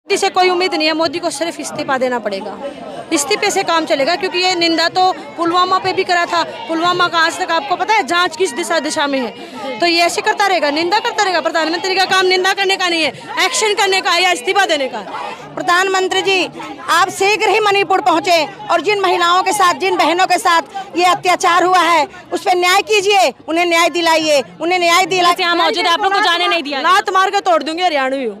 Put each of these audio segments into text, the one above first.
मोदी से कोई उम्मीद नहीं है। मोदी को सिर्फ इस्तीफा देना पड़ेगा। इस्तीफे से काम चलेगा, क्योंकि ये निंदा तो पुलवामा पे भी करा था। पुलवामा का आज तक आपको पता है जांच किस दिशा में है, तो ये ऐसे करता रहेगा, निंदा करता रहेगा। प्रधानमंत्री का काम निंदा करने का नहीं है, एक्शन करने का या इस्तीफा देने का। प्रधानमंत्री जी, आप शीघ्र ही मणिपुर पहुंचे और जिन महिलाओं के साथ, जिन बहनों के साथ ये अत्याचार हुआ है उस पर न्याय कीजिए, उन्हें न्याय दिलाइए, उन्हें न्याय दिलाइए। यहाँ मौजूद है, आप लोग को जाने नहीं दिया। लात मार के तोड़ दूंगे, हरियाणवी हो।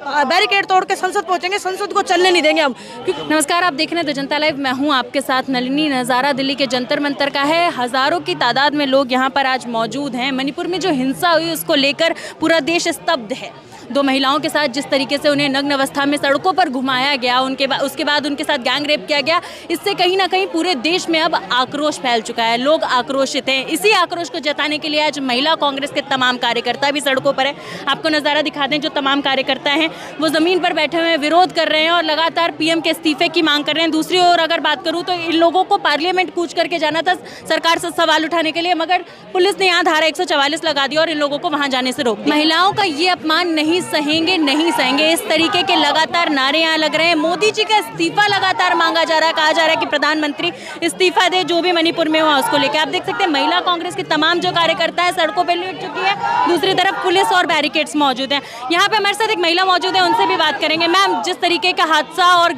बैरिकेड तोड़ के संसद पहुंचेंगे, संसद को चलने नहीं देंगे हम। नमस्कार, आप देख रहे हैं द जनता लाइव। मैं हूं आपके साथ नलिनी। नज़ारा दिल्ली के जंतर मंतर का है। हजारों की तादाद में लोग यहां पर आज मौजूद हैं। मणिपुर में जो हिंसा हुई उसको लेकर पूरा देश स्तब्ध है। दो महिलाओं के साथ जिस तरीके से उन्हें नग्न अवस्था में सड़कों पर घुमाया गया, उसके बाद उनके साथ गैंग रेप किया गया, इससे कहीं ना कहीं पूरे देश में अब आक्रोश फैल चुका है। लोग आक्रोशित हैं। इसी आक्रोश को जताने के लिए आज महिला कांग्रेस के तमाम कार्यकर्ता भी सड़कों पर है। आपको नज़ारा दिखा दें, जो तमाम कार्यकर्ता हैं वो ज़मीन पर बैठे हुए विरोध कर रहे हैं और लगातार पीएम के इस्तीफे की मांग कर रहे हैं। दूसरी ओर अगर बात करूँ तो इन लोगों को पार्लियामेंट कूच करके जाना था सरकार से सवाल उठाने के लिए, मगर पुलिस ने यहाँ धारा 144 लगा दी और इन लोगों को वहाँ जाने से रोक दिया। महिलाओं का ये अपमान नहीं सहेंगे, नहीं सहेंगे, इस तरीके के लगातार नारे यहाँ लग रहे हैं। मोदी जी का इस्तीफा लगातार मांगा जा रहा है। कहा जा रहा है कि प्रधानमंत्री इस्तीफा दे, जो भी मणिपुर में हुआ उसको लेकर। आप देख सकते हैं महिला कांग्रेस की तमाम जो कार्यकर्ता है सड़कों पर लेट चुकी है। दूसरी तरफ पुलिस और बैरिकेड्स मौजूद हैं। यहाँ पे हमारे साथ एक महिला मौजूद है, उनसे भी बात करेंगे। मैम, जिस तरीके का हादसा और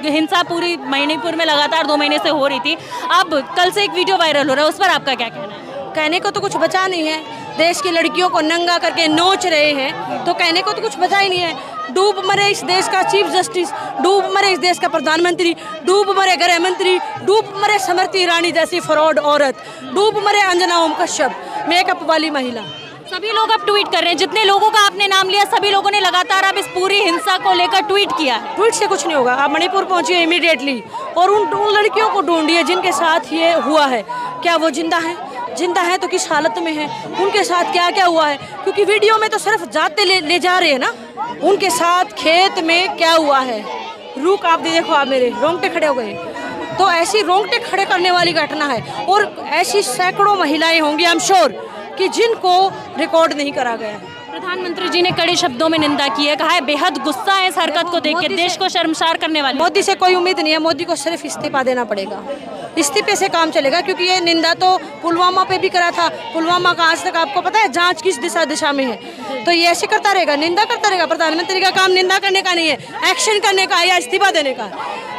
हिंसा पूरी मणिपुर में लगातार 2 महीने से हो रही थी, अब कल से एक वीडियो वायरल हो रहा है, उस पर आपका क्या कहना है? कहने को तो कुछ बचा नहीं है। देश की लड़कियों को नंगा करके नोच रहे हैं, तो कहने को तो कुछ बचा ही नहीं है। डूब मरे इस देश का चीफ जस्टिस, डूब मरे इस देश का प्रधानमंत्री, डूब मरे गृह मंत्री, डूब मरे स्मृति ईरानी जैसी फ्रॉड औरत, डूब मरे अंजना ओम कश्यप, मेकअप वाली महिला। सभी लोग अब ट्वीट कर रहे हैं। जितने लोगों का आपने नाम लिया सभी लोगों ने लगातार अब इस पूरी हिंसा को लेकर ट्वीट किया। ट्वीट से कुछ नहीं होगा। आप मणिपुर पहुंचिए इमीडिएटली और उन लड़कियों को ढूंढिए जिनके साथ ये हुआ है। क्या वो जिंदा है? जिंदा है तो किस हालत में है? उनके साथ क्या क्या हुआ है? क्योंकि वीडियो में तो सिर्फ जाते ले जा रहे हैं ना। उनके साथ खेत में क्या हुआ है? रुक, आप देखो, आप मेरे रोंगटे खड़े हो गए। तो ऐसी रोंगटे खड़े करने वाली घटना है और ऐसी सैकड़ों महिलाएं होंगी, आई एम श्योर, कि जिनको रिकॉर्ड नहीं करा गया है। प्रधानमंत्री जी ने कड़े शब्दों में निंदा की है। कहा है बेहद गुस्सा है इस हरकत को देख के, देश को शर्मसार करने वाली। मोदी से कोई उम्मीद नहीं है। मोदी को सिर्फ इस्तीफा देना पड़ेगा। इस्तीफे से काम चलेगा, क्योंकि ये निंदा तो पुलवामा पे भी करा था। पुलवामा का आज तक आपको पता है जांच किस दिशा में है, तो ये ऐसे करता रहेगा, निंदा करता रहेगा। प्रधानमंत्री का काम निंदा करने का नहीं है, एक्शन करने का या इस्तीफा देने का।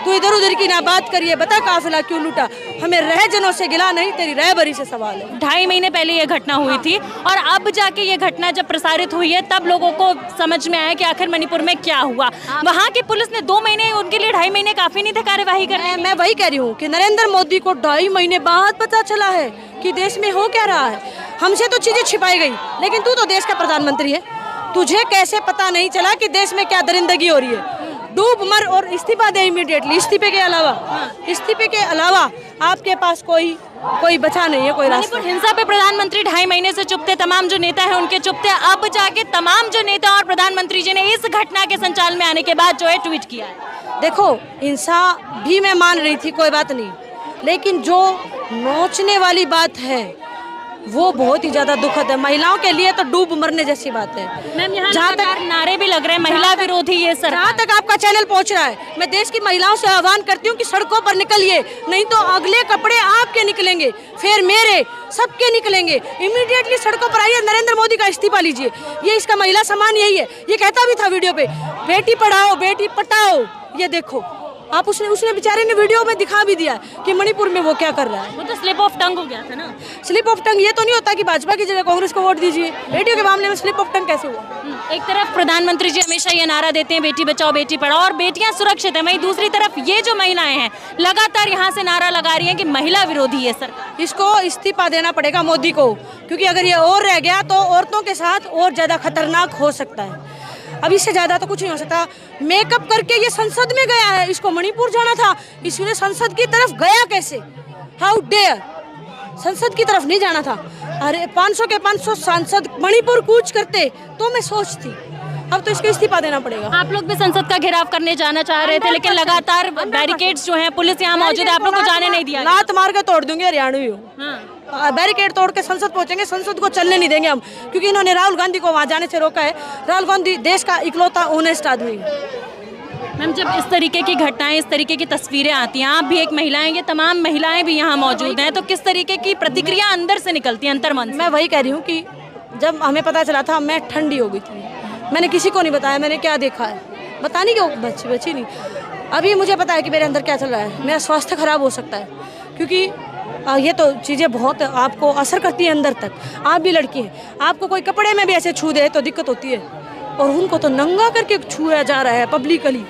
तो इधर उधर की ना बात करिए। बता काफिला क्यों लूटा? हमें रह जनों से गिला नहीं, तेरी रहबरी से सवाल है। 2.5 महीने पहले ये घटना हुई थी और अब जाके ये घटना जब प्रसारित हुई है तब लोगों को समझ में आया कि आखिर मणिपुर में क्या हुआ। वहाँ की पुलिस ने 2 महीने, उनके लिए 2.5 महीने काफी नहीं थे कार्यवाही करने। मैं वही कह रही हूँ कि नरेंद्र मोदी को 2.5 महीने बाद पता चला है कि देश में हो क्या रहा है। हमसे तो चीजें छिपाई गई, लेकिन तू तो देश का प्रधानमंत्री है, तुझे कैसे पता नहीं चला कि देश में क्या दरिंदगी हो रही है? डूब मर और इस्तीफा दे इमीडिएटली। इस्तीफे के अलावा आपके पास कोई बचा नहीं है, कोई रास्ता। हिंसा पे प्रधानमंत्री 2.5 महीने से चुप थे, तमाम जो नेता है उनके चुप थे। अब जाके तमाम जो नेता और प्रधानमंत्री जी ने इस घटना के संचालन में आने के बाद जो है ट्वीट किया है। देखो, हिंसा भी मैं मान रही थी, कोई बात नहीं, लेकिन जो नोचने वाली बात है वो बहुत ही ज्यादा दुखद है। महिलाओं के लिए तो डूब मरने जैसी बात है। मैम, यहाँ जहाँ तक नारे भी लग रहे हैं महिला विरोधी, ये सर जहाँ तक आपका चैनल पहुँच रहा है, मैं देश की महिलाओं से आह्वान करती हूँ कि सड़कों पर निकलिए, नहीं तो अगले कपड़े आपके निकलेंगे, फिर मेरे, सबके निकलेंगे। इमीडिएटली सड़कों पर आइए, नरेंद्र मोदी का इस्तीफा लीजिए। ये इसका महिला सम्मान यही है। ये कहता भी था वीडियो पे, बेटी पढ़ाओ बेटी पटाओ। ये देखो आप, उसने बेचारे ने वीडियो में दिखा भी दिया कि मणिपुर में वो क्या कर रहा है। वो तो स्लिप ऑफ टंग हो गया था ना। स्लिप ऑफ टंग ये तो नहीं होता कि भाजपा की जगह कांग्रेस को वोट दीजिए। बेटियों के मामले में स्लिप ऑफ टंग कैसे हुआ? एक तरफ प्रधानमंत्री जी हमेशा ये नारा देते हैं बेटी बचाओ बेटी पढ़ाओ और बेटियां सुरक्षित है, वहीं दूसरी तरफ ये जो महिलाएं हैं लगातार यहाँ से नारा लगा रही हैं कि महिला विरोधी है सरकार। इसको इस्तीफा देना पड़ेगा मोदी को, क्योंकि अगर ये और रह गया तो औरतों के साथ और ज्यादा खतरनाक हो सकता है। अब इससे ज्यादा तो कुछ नहीं हो सकता। मेकअप करके ये संसद में गया है, इसको मणिपुर जाना था, इसने संसद की तरफ गया कैसे? How dare! संसद की तरफ नहीं जाना था। अरे 500 के 500 सांसद मणिपुर कूच करते तो मैं सोचती। अब तो इसको इस्तीफा देना पड़ेगा। आप लोग भी संसद का घेराव करने जाना चाह रहे थे, लेकिन लगातार बैरिकेड्स जो हैं, पुलिस यहाँ मौजूद है, आप लोग को जाने नहीं दिया। लात मार के तोड़ दूंगे, हरियाणवी हो। बैरिकेड तोड़ के संसद पहुंचेंगे, संसद को चलने नहीं देंगे हम, क्योंकि इन्होंने राहुल गांधी को वहां जाने से रोका है। राहुल गांधी देश का इकलौता ऑनेस्ट आदमी है। मैम, जब इस तरीके की घटनाएं, इस तरीके की तस्वीरें आती हैं, आप भी एक महिला हैं, ये तमाम महिलाएं भी यहाँ मौजूद हैं, तो किस तरीके की प्रतिक्रिया अंदर से निकलती है, अंतर्मन से? मैं वही कह रही हूँ कि जब हमें पता चला था मैं ठंडी हो गई थी। मैंने किसी को नहीं बताया मैंने क्या देखा है, बताने की बची नहीं। अभी मुझे पता है कि मेरे अंदर क्या चल रहा है, मेरा स्वास्थ्य खराब हो सकता है, क्योंकि ये तो चीज़ें बहुत आपको असर करती है अंदर तक। आप भी लड़की हैं, आपको कोई कपड़े में भी ऐसे छू दे तो दिक्कत होती है, और उनको तो नंगा करके छुआ जा रहा है पब्लिकली,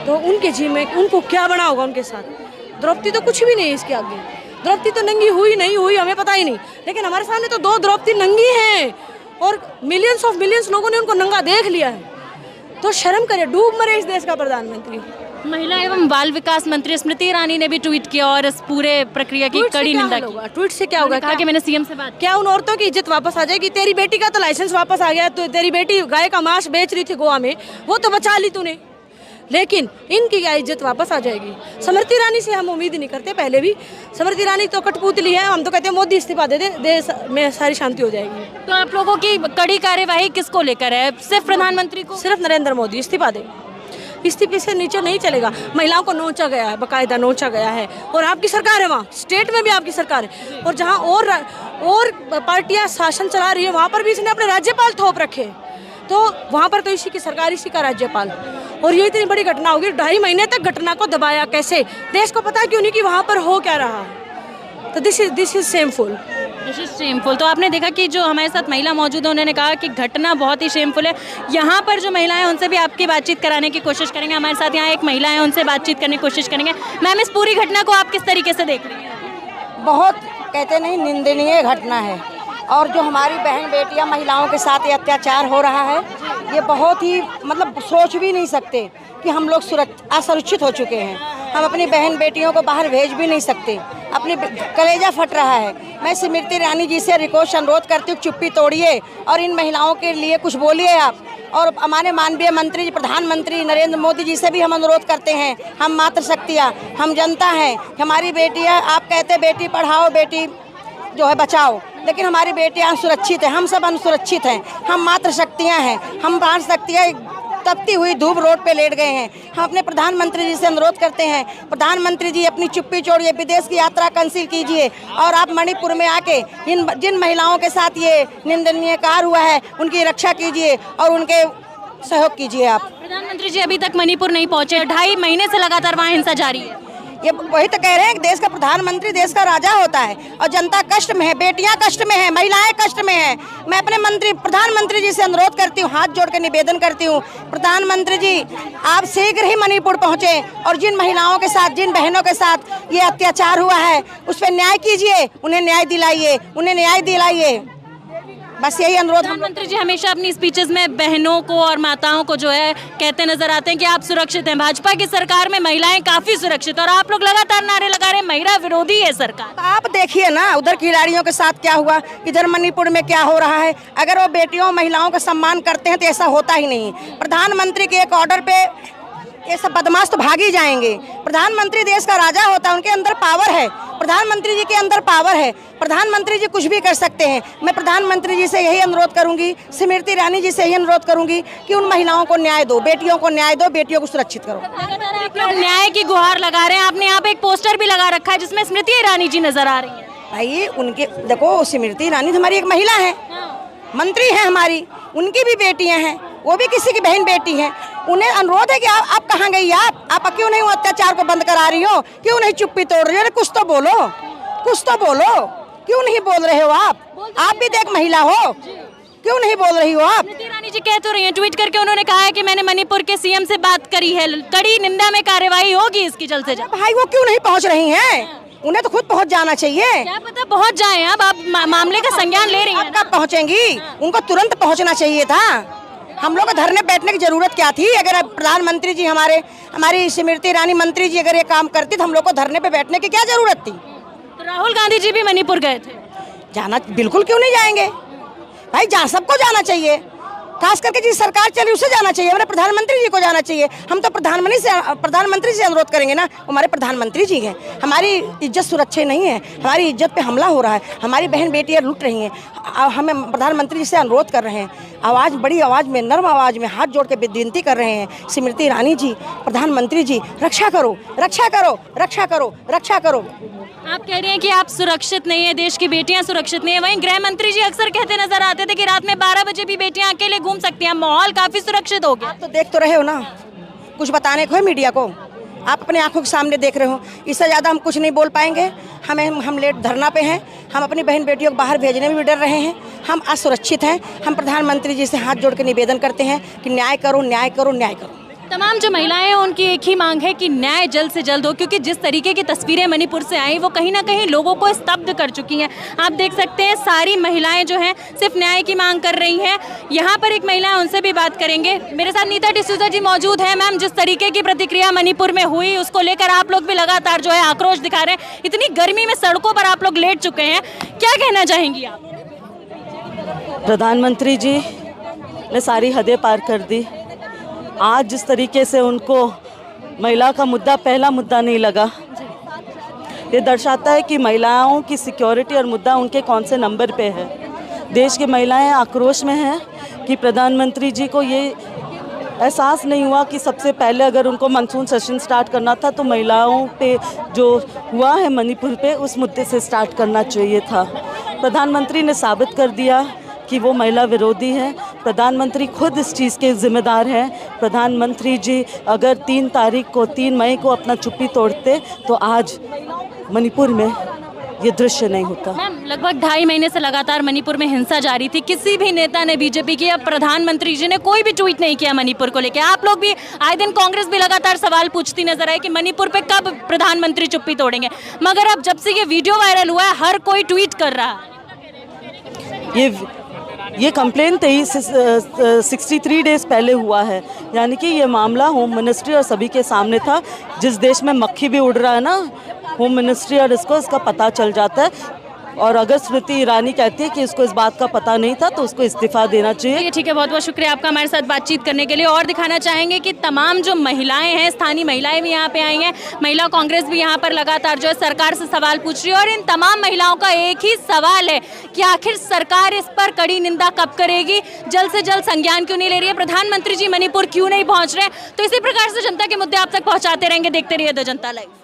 तो उनके जी में उनको क्या बना होगा उनके साथ। द्रौपदी तो कुछ भी नहीं है इसके आगे, द्रौपदी तो नंगी हुई नहीं हुई हमें पता ही नहीं, लेकिन हमारे सामने तो 2 द्रौपदी नंगी हैं और मिलियंस लोगों ने उनको नंगा देख लिया है। तो शर्म करे, डूब मरे इस देश का प्रधानमंत्री। महिला एवं बाल विकास मंत्री स्मृति ईरानी ने भी ट्वीट किया और इस पूरे प्रक्रिया की कड़ी निंदा की। ट्वीट से क्या होगा? कहा कि मैंने सीएम से बात। क्या उन औरतों की इज्जत वापस आ जाएगी? तेरी बेटी का तो लाइसेंस वापस आ गया, तो तेरी बेटी गाय का मांस बेच रही थी गोवा में, वो तो बचा ली तूने, लेकिन इनकी क्या इज्जत वापस आ जाएगी? स्मृति ईरानी से हम उम्मीद नहीं करते, पहले भी स्मृति ईरानी तो कठपुतली है, हम तो कहते हैं मोदी इस्तीफा दे दे, देश में सारी शांति हो जाएगी। तो आप लोगों की कड़ी कार्यवाही किसको लेकर है? सिर्फ प्रधानमंत्री को? सिर्फ नरेंद्र मोदी इस्तीफा दे, इस्तीफे से नीचे नहीं चलेगा। महिलाओं को नोचा गया है, बाकायदा नोचा गया है, और आपकी सरकार है वहाँ, स्टेट में भी आपकी सरकार है, और जहाँ और पार्टियाँ शासन चला रही है वहाँ पर भी इसने अपने राज्यपाल थोप रखे, तो वहाँ पर तो इसी की सरकार, इसी का राज्यपाल। और ये इतनी बड़ी घटना होगी, 2.5 महीने तक घटना को दबाया कैसे? देश को पता क्यों नहीं कि वहाँ पर हो क्या रहा? तो दिस इज शेमफुल। तो आपने देखा कि जो हमारे साथ महिला मौजूद है उन्होंने कहा कि घटना बहुत ही शेमफुल है। यहाँ पर जो महिलाएं हैं उनसे भी आपकी बातचीत कराने की कोशिश करेंगे। हमारे साथ यहाँ एक महिला है, उनसे बातचीत करने की कोशिश करेंगे। मैम, इस पूरी घटना को आप किस तरीके से देख रही हैं? बहुत कहते नहीं निंदनीय घटना है, और जो हमारी बहन बेटियां महिलाओं के साथ ये अत्याचार हो रहा है, ये बहुत ही मतलब सोच भी नहीं सकते कि हम लोग असुरक्षित हो चुके हैं। हम अपनी बहन बेटियों को बाहर भेज भी नहीं सकते, अपनी कलेजा फट रहा है। मैं स्मृति ईरानी जी से रिक्वेस्ट अनुरोध करती हूँ, चुप्पी तोड़िए और इन महिलाओं के लिए कुछ बोलिए आप। और हमारे माननीय मंत्री जी, प्रधानमंत्री नरेंद्र मोदी जी से भी हम अनुरोध करते हैं, हम मातृशक्तियाँ, हम जनता हैं, हमारी बेटियाँ, आप कहते बेटी पढ़ाओ बेटी जो है बचाओ, लेकिन हमारी बेटियां सुरक्षित हैं, हम सब असुरक्षित हैं। हम मातृशक्तियां हैं, हम मातृशक्तियां तपती हुई धूप रोड पे लेट गए हैं। हम अपने प्रधानमंत्री जी से अनुरोध करते हैं, प्रधानमंत्री जी अपनी चुप्पी छोड़िए, विदेश की यात्रा कैंसिल कीजिए, और आप मणिपुर में आके जिन महिलाओं के साथ ये निंदनीय कार्य हुआ है उनकी रक्षा कीजिए और उनके सहयोग कीजिए। आप प्रधानमंत्री जी अभी तक मणिपुर नहीं पहुंचे, 2.5 महीने से लगातार वहाँ हिंसा जारी है। ये वही तो कह रहे हैं कि देश का प्रधानमंत्री देश का राजा होता है, और जनता कष्ट में है, बेटियां कष्ट में है, महिलाएं कष्ट में है। मैं अपने प्रधानमंत्री जी से अनुरोध करती हूँ, हाथ जोड़ के निवेदन करती हूँ, प्रधानमंत्री जी आप शीघ्र ही मणिपुर पहुँचे और जिन महिलाओं के साथ, जिन बहनों के साथ ये अत्याचार हुआ है उस पर न्याय कीजिए, उन्हें न्याय दिलाइए। बस यही अनुरोध। प्रधानमंत्री जी हमेशा अपनी स्पीचेस में बहनों को और माताओं को जो है कहते नजर आते हैं कि आप सुरक्षित हैं। भाजपा की सरकार में महिलाएं काफी सुरक्षित, और आप लोग लगातार नारे लगा रहे हैं महिला विरोधी है सरकार। आप देखिए ना उधर खिलाड़ियों के साथ क्या हुआ, इधर मणिपुर में क्या हो रहा है। अगर वो बेटियों महिलाओं का सम्मान करते हैं तो ऐसा होता ही नहीं। प्रधानमंत्री के एक ऑर्डर पे ये सब बदमाश तो भाग ही जाएंगे। प्रधानमंत्री देश का राजा होता है, उनके अंदर पावर है, प्रधानमंत्री जी के अंदर पावर है, प्रधानमंत्री जी कुछ भी कर सकते हैं। मैं प्रधानमंत्री जी से यही अनुरोध करूंगी, स्मृति ईरानी जी से यही अनुरोध करूंगी कि उन महिलाओं को न्याय दो, बेटियों को न्याय दो, बेटियों को सुरक्षित करो। आप लोग न्याय की गुहार लगा रहे हैं, आपने यहाँ पे एक पोस्टर भी लगा रखा है जिसमें स्मृति ईरानी जी नजर आ रही है। भाई उनके देखो, स्मृति ईरानी हमारी एक महिला है, मंत्री है हमारी, उनकी भी बेटियां हैं, वो भी किसी की बहन बेटी हैं। उन्हें अनुरोध है कि आप कहाँ गई, आप क्यों नहीं अत्याचार को बंद करा रही हो, क्यों नहीं चुप्पी तोड़ रही हो? कुछ तो बोलो, क्यों नहीं बोल रहे हो? आप भी देख महिला हो, क्यों नहीं बोल रही हो आप? स्मृति ईरानी जी कह तो रही हैं, ट्वीट करके उन्होंने कहा है कि मैंने मणिपुर के सीएम से बात करी है, कड़ी निंदा में कार्यवाही होगी इसकी जल्द से जल्द। भाई वो क्यों नहीं पहुँच रही हैं? उन्हें तो खुद पहुंच जाना चाहिए। क्या पता पहुंच जाए, अब आप मामले का संज्ञान ले रही हैं। कब पहुंचेंगी? उनको तुरंत पहुंचना चाहिए था। हम लोग को धरने बैठने की जरूरत क्या थी? अगर प्रधानमंत्री जी हमारी स्मृति ईरानी मंत्री जी अगर ये काम करती तो हम लोग को धरने पे बैठने की क्या जरूरत थी? तो राहुल गांधी जी भी मणिपुर गए थे। जाना बिल्कुल क्यों नहीं जाएंगे भाई, सबको जाना चाहिए। खास करके जिस सरकार चली उसे जाना चाहिए, हमारे प्रधानमंत्री जी को जाना चाहिए। हम तो प्रधानमंत्री से अनुरोध करेंगे ना, हमारे प्रधानमंत्री जी हैं। हमारी इज्जत सुरक्षित नहीं है, हमारी इज्जत पे हमला हो रहा है, हमारी बहन बेटियां लूट रही हैं। हमें प्रधानमंत्री जी से अनुरोध कर रहे हैं, आवाज़ बड़ी आवाज़ में, नर्म आवाज़ में हाथ जोड़ के विनती कर रहे हैं, स्मृति ईरानी जी, प्रधानमंत्री जी, रक्षा करो, रक्षा करो, रक्षा करो, रक्षा करो। आप कह रहे हैं कि आप सुरक्षित नहीं है, देश की बेटियां सुरक्षित नहीं है। वहीं गृह मंत्री जी अक्सर कहते नजर आते थे कि रात में 12 बजे भी बेटियां अकेले घूम सकती हैं, माहौल काफी सुरक्षित हो गया। आप तो देख तो रहे हो ना, कुछ बताने को है मीडिया को, आप अपने आंखों के सामने देख रहे हो। इससे ज़्यादा हम कुछ नहीं बोल पाएंगे। हम लेट धरना पे हैं, हम अपनी बहन बेटियों को बाहर भेजने में भी डर रहे हैं, हम असुरक्षित हैं। हम प्रधानमंत्री जी से हाथ जोड़ के निवेदन करते हैं कि न्याय करो, न्याय करो, न्याय करो। तमाम जो महिलाएं हैं उनकी एक ही मांग है कि न्याय जल्द से जल्द हो, क्योंकि जिस तरीके की तस्वीरें मणिपुर से आई वो कहीं ना कहीं लोगों को स्तब्ध कर चुकी हैं। आप देख सकते हैं सारी महिलाएं जो हैं सिर्फ न्याय की मांग कर रही हैं। यहाँ पर एक महिला है, उनसे भी बात करेंगे। मेरे साथ नीता डिसूजा जी मौजूद है। मैम, जिस तरीके की प्रतिक्रिया मणिपुर में हुई उसको लेकर आप लोग भी लगातार जो है आक्रोश दिखा रहे हैं। इतनी गर्मी में सड़कों पर आप लोग लेट चुके हैं, क्या कहना चाहेंगी आप? प्रधानमंत्री जी ने सारी हदें पार कर दी। आज जिस तरीके से उनको महिला का मुद्दा पहला मुद्दा नहीं लगा, ये दर्शाता है कि महिलाओं की सिक्योरिटी और मुद्दा उनके कौन से नंबर पे है। देश की महिलाएं आक्रोश में हैं कि प्रधानमंत्री जी को ये एहसास नहीं हुआ कि सबसे पहले अगर उनको मानसून सेशन स्टार्ट करना था तो महिलाओं पे जो हुआ है मणिपुर पे उस मुद्दे से स्टार्ट करना चाहिए था। प्रधानमंत्री ने साबित कर दिया कि वो महिला विरोधी हैं। प्रधानमंत्री खुद इस चीज़ के जिम्मेदार हैं। प्रधानमंत्री जी अगर 3 मई को अपना चुप्पी तोड़ते तो आज मणिपुर में ये दृश्य नहीं होता। मैम, लगभग 2.5 महीने से लगातार मणिपुर में हिंसा जारी थी। किसी भी नेता ने, बीजेपी की या प्रधानमंत्री जी ने कोई भी ट्वीट नहीं किया मणिपुर को लेकर। आप लोग भी आए दिन, कांग्रेस भी लगातार सवाल पूछती नजर आई कि मणिपुर पे कब प्रधानमंत्री चुप्पी तोड़ेंगे, मगर अब जब से ये वीडियो वायरल हुआ है हर कोई ट्वीट कर रहा है। ये कंप्लेन 63 डेज़ पहले हुआ है, यानी कि ये मामला होम मिनिस्ट्री और सभी के सामने था। जिस देश में मक्खी भी उड़ रहा है ना, होम मिनिस्ट्री और इसका पता चल जाता है। और अगर स्मृति ईरानी कहती है कि इसको इस बात का पता नहीं था तो उसको इस्तीफा देना चाहिए। ठीक है, बहुत बहुत शुक्रिया आपका हमारे साथ बातचीत करने के लिए। और दिखाना चाहेंगे कि तमाम जो महिलाएं हैं, स्थानीय महिलाएं भी यहाँ पे आई हैं, महिला कांग्रेस भी यहाँ पर लगातार जो है सरकार से सवाल पूछ रही है। और इन तमाम महिलाओं का एक ही सवाल है कि आखिर सरकार इस पर कड़ी निंदा कब करेगी, जल्द से जल्द संज्ञान क्यों नहीं ले रही है, प्रधानमंत्री जी मणिपुर क्यों नहीं पहुँच रहे हैं। तो इसी प्रकार से जनता के मुद्दे आप तक पहुँचाते रहेंगे। देखते रहिए द जनता लाइव।